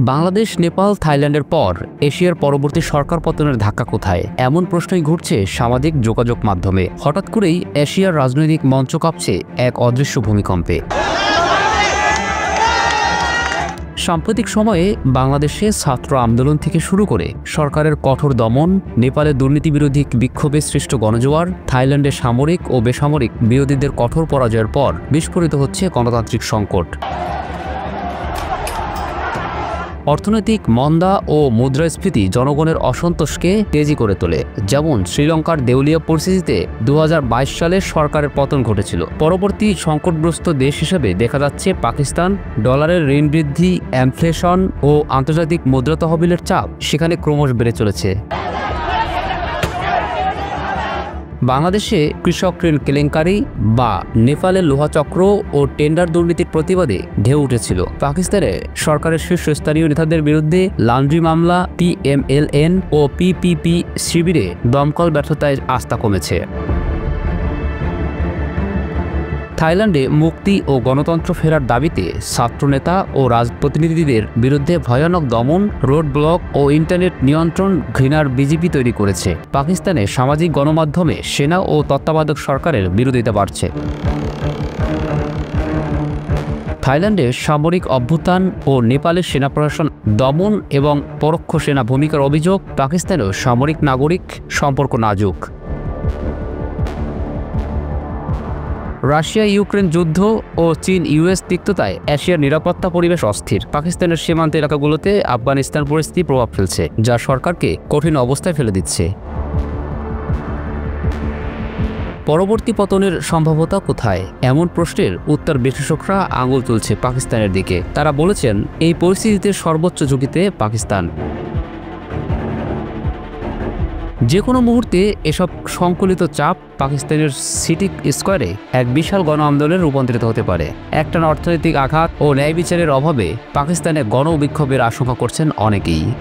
বাংলাদেশ, নেপাল, থাইল্যান্ডের পর এশিয়ার পরবর্তী সরকার পতনের ধাক্কা কোথায়? এমন প্রশ্নই ঘুরছে সামাজিক যোগাযোগ মাধ্যমে। হঠাৎ করেই এশিয়ার রাজনৈতিক মঞ্চ কাঁপছে এক অদৃশ্য ভূমিকম্পে। সাম্প্রতিক সময়ে বাংলাদেশে ছাত্র আন্দোলন থেকে শুরু করে সরকারের কঠোর দমন, নেপালের দুর্নীতিবিরোধী বিক্ষোভে সৃষ্ট গণজোয়ার, থাইল্যান্ডে সামরিক ও বেসামরিক বিরোধীদের কঠোর পরাজয়ের পর বিস্ফোরিত হচ্ছে গণতান্ত্রিক সংকট। অর্থনৈতিক মন্দা ও মুদ্রাস্ফীতি জনগণের অসন্তোষকে তেজি করে তোলে। যেমন শ্রীলঙ্কার দেউলিয়া পরিস্থিতিতে 2022 সালে সরকারের পতন ঘটেছিল। পরবর্তী সংকটগ্রস্ত দেশ হিসেবে দেখা যাচ্ছে পাকিস্তান। ডলারের ঋণ বৃদ্ধি, ইনফ্লেশন ও আন্তর্জাতিক মুদ্রা তহবিলের চাপ সেখানে ক্রমশ বেড়ে চলেছে। বাংলাদেশে কৃষক ঋণ কেলেঙ্কারি বা নেপালের লোহাচক্র ও টেন্ডার দুর্নীতির প্রতিবাদে ঢেউ উঠেছিল। পাকিস্তানে সরকারের শীর্ষস্থানীয় নেতাদের বিরুদ্ধে লান্ড্রি মামলা, PMLN ও PPP শিবিরে দমকল ব্যর্থতায় আস্থা কমেছে। থাইল্যান্ডে মুক্তি ও গণতন্ত্র ফেরার দাবিতে ছাত্রনেতা ও রাজপ্রতিনিধিদের বিরুদ্ধে ভয়ানক দমন, রোড ব্লক ও ইন্টারনেট নিয়ন্ত্রণ ঘৃণার বিজেপি তৈরি করেছে। পাকিস্তানে সামাজিক গণমাধ্যমে সেনা ও তত্ত্বাবধায়ক সরকারের বিরোধিতা বাড়ছে। থাইল্যান্ডে সামরিক অভ্যুত্থান ও নেপালের সেনা প্রশাসন দমন এবং পরোক্ষ সেনা ভূমিকার অভিযোগ। পাকিস্তানেও সামরিক নাগরিক সম্পর্ক নাজুক। রাশিয়া ইউক্রেন যুদ্ধ ও চীন US তিক্ততায় এশিয়ার নিরাপত্তা পরিবেশ অস্থির। পাকিস্তানের সীমান্ত এলাকাগুলোতে আফগানিস্তান পরিস্থিতি প্রভাব ফেলছে, যা সরকারকে কঠিন অবস্থায় ফেলে দিচ্ছে। পরবর্তী পতনের সম্ভাবনা কোথায়? এমন প্রশ্নের উত্তর বিশ্লেষকরা আঙুল তুলছে পাকিস্তানের দিকে। তারা বলেছেন, এই পরিস্থিতিতে সর্বোচ্চ ঝুঁকিতে পাকিস্তান। যে কোনো মুহূর্তে এসব সংকলিত চাপ পাকিস্তানের সিটি স্কোয়ারে এক বিশাল গণ আন্দোলনে রূপান্তরিত হতে পারে। একটানা অর্থনৈতিক আঘাত ও ন্যায় বিচারের অভাবে পাকিস্তানে গণ বিক্ষোভের আশঙ্কা করছেন অনেকেই।